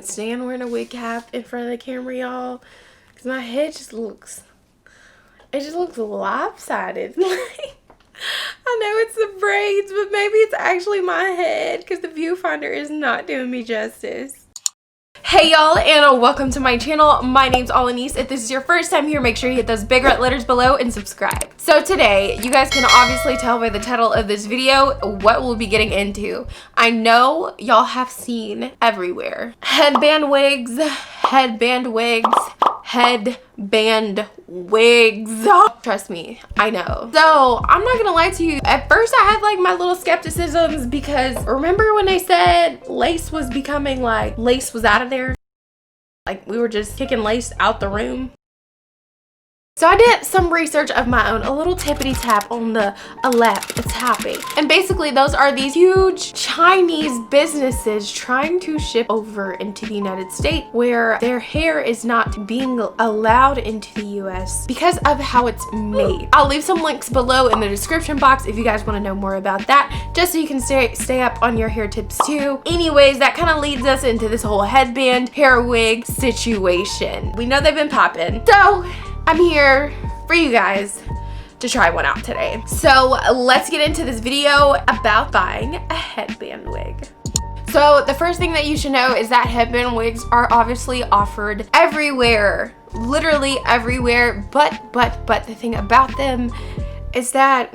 can't stand wearing a wig cap in front of the camera, y'all, because my head just looks lopsided. I know it's the braids, but maybe it's actually my head because the viewfinder is not doing me justice. Hey y'all, and welcome to my channel. My name's Olineece. If this is your first time here, make sure you hit those big red letters below and subscribe. So today, you guys can obviously tell by the title of this video what we'll be getting into. I know y'all have seen everywhere headband wigs, headband wigs, headband wigs. Trust me, I know. So I'm not gonna lie to you, at first I had like my little skepticisms because remember when they said lace was becoming like, lace was out of there? Like we were just kicking lace out the room. So I did some research of my own, a little tippity tap on the left, it's tapping. And basically those are these huge Chinese businesses trying to ship over into the United States where their hair is not being allowed into the US because of how it's made. I'll leave some links below in the description box if you guys want to know more about that, just so you can stay up on your hair tips too. Anyways, that kind of leads us into this whole headband, hair wig situation. We know they've been popping. So I'm here for you guys to try one out today. So let's get into this video about buying a headband wig. So the first thing that you should know is that headband wigs are obviously offered everywhere, literally everywhere, but the thing about them is that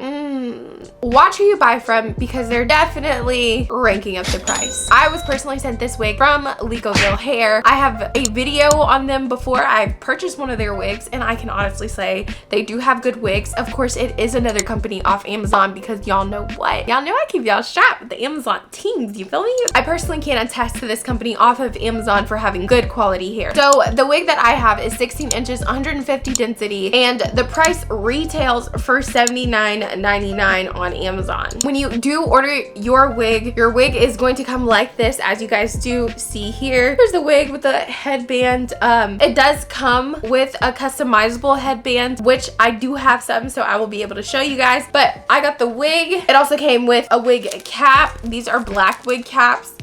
watch who you buy from because they're definitely ranking up the price. I was personally sent this wig from Lecoville Hair. I have a video on them before I purchased one of their wigs, and I can honestly say they do have good wigs. Of course, it is another company off Amazon because y'all know what? Y'all know I keep y'all shop with the Amazon teams, you feel me? I personally can attest to this company off of Amazon for having good quality hair. So the wig that I have is 16 inches, 150 density, and the price retails for $79.99 on Amazon. When you do order your wig is going to come like this, as you guys do see here. Here's the wig with the headband. It does come with a customizable headband, which I do have some, so I will be able to show you guys. But I got the wig. It also came with a wig cap. These are black wig caps.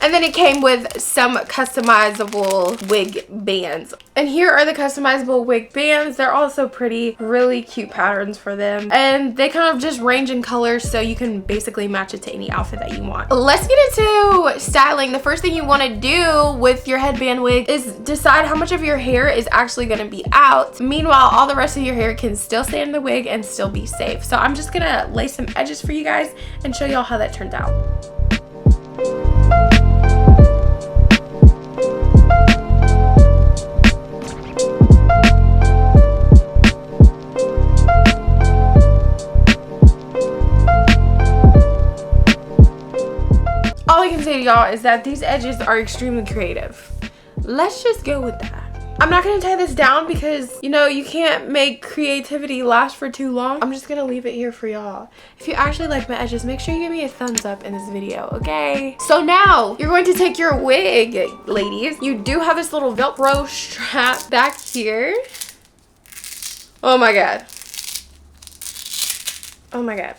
And then it came with some customizable wig bands. And here are the customizable wig bands. They're also pretty, really cute patterns for them. And they kind of just range in colors, so you can basically match it to any outfit that you want. Let's get into styling. The first thing you want to do with your headband wig is decide how much of your hair is actually going to be out. Meanwhile, all the rest of your hair can still stay in the wig and still be safe. So I'm just going to lay some edges for you guys and show y'all how that turned out. All I can say to y'all is that these edges are extremely creative. Let's just go with that. I'm not gonna tie this down because, you know, you can't make creativity last for too long. I'm just gonna leave it here for y'all. If you actually like my edges, make sure you give me a thumbs up in this video, okay? So now, you're going to take your wig, ladies. You do have this little Velcro strap back here. Oh my God. Oh my God.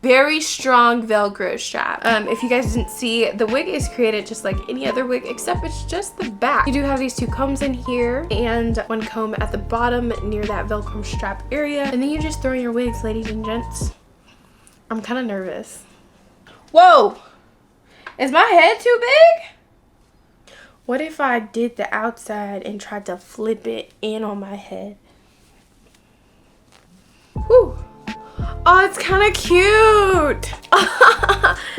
Very strong Velcro strap. If you guys didn't see, the wig is created just like any other wig, except it's just the back. You do have these two combs in here and one comb at the bottom near that Velcro strap area. And then you just throw in your wigs, ladies and gents. I'm kind of nervous. Whoa! Is my head too big? What if I did the outside and tried to flip it in on my head? Whew. Oh, it's kind of cute.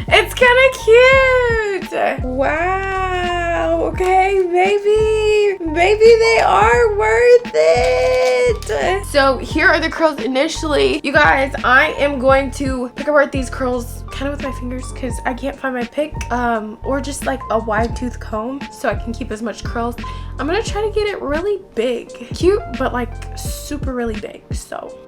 It's kind of cute. Wow. Okay, maybe they are worth it. So here are the curls initially. You guys, I am going to pick apart these curls kind of with my fingers because I can't find my pick, or just like a wide tooth comb so I can keep as much curls. I'm gonna try to get it really big. Cute, but like super really big, so.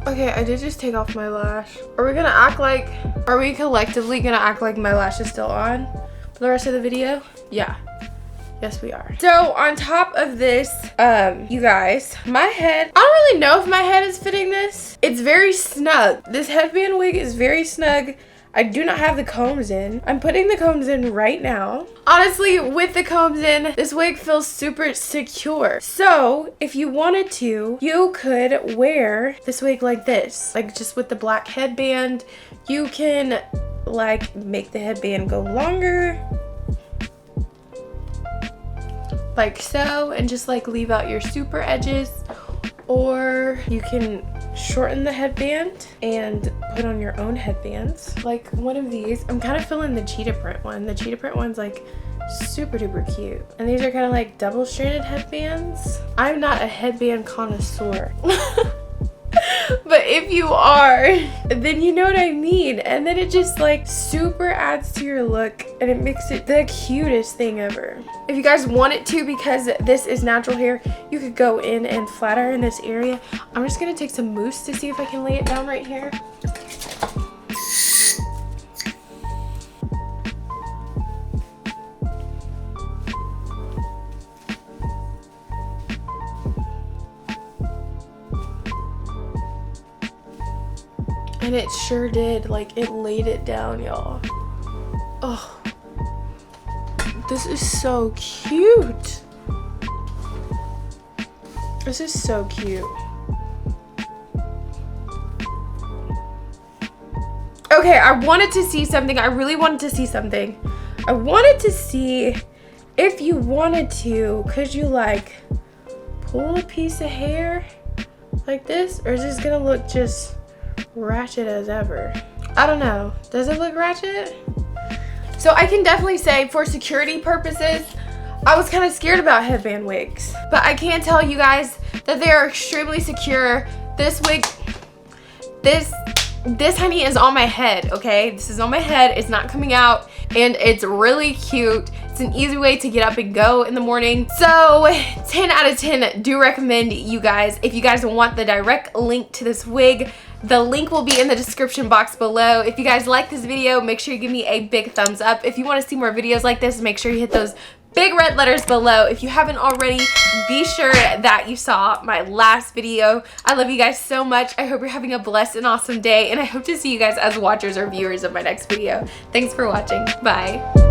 Okay, I take off my lash. Are we gonna act like, are we collectively gonna act like my lash is still on for the rest of the video? Yeah. Yes, we are. So on top of this, you guys, my head, I don't really know if my head is fitting this. It's very snug. This headband wig is very snug. I do not have the combs in. I'm putting the combs in right now. Honestly, with the combs in, this wig feels super secure. So if you wanted to, you could wear this wig like this, like just with the black headband. You can like make the headband go longer, like so, and just like leave out your super edges, or you can shorten the headband and put on your own headbands, like one of these. I'm kind of feeling the cheetah print one. The cheetah print one's like super duper cute, and these are kind of like double stranded headbands. I'm not a headband connoisseur. But if you are, then you know what I mean. And then it just like super adds to your look, and it makes it the cutest thing ever. If you guys want it to, because this is natural hair, you could go in and flat iron this area. I'm just gonna take some mousse to see if I can lay it down right here. And it sure did, like it laid it down, y'all. Oh, this is so cute. This is so cute. Okay, I wanted to see something. I really wanted to see something. I wanted to see if you wanted to, could you like pull a piece of hair like this, or is this gonna look just ratchet as ever? I don't know. Does it look ratchet? So I can definitely say, for security purposes, I was kind of scared about headband wigs, but I can tell you guys that they are extremely secure. This wig, this honey is on my head, okay? This is on my head. It's not coming out, and it's really cute. It's an easy way to get up and go in the morning. So 10 out of 10 do recommend you guys. If you guys want the direct link to this wig, the link will be in the description box below. If you guys like this video, make sure you give me a big thumbs up. If you want to see more videos like this, make sure you hit those big red letters below. If you haven't already, be sure that you saw my last video. I love you guys so much. I hope you're having a blessed and awesome day, and I hope to see you guys as watchers or viewers of my next video. Thanks for watching. Bye.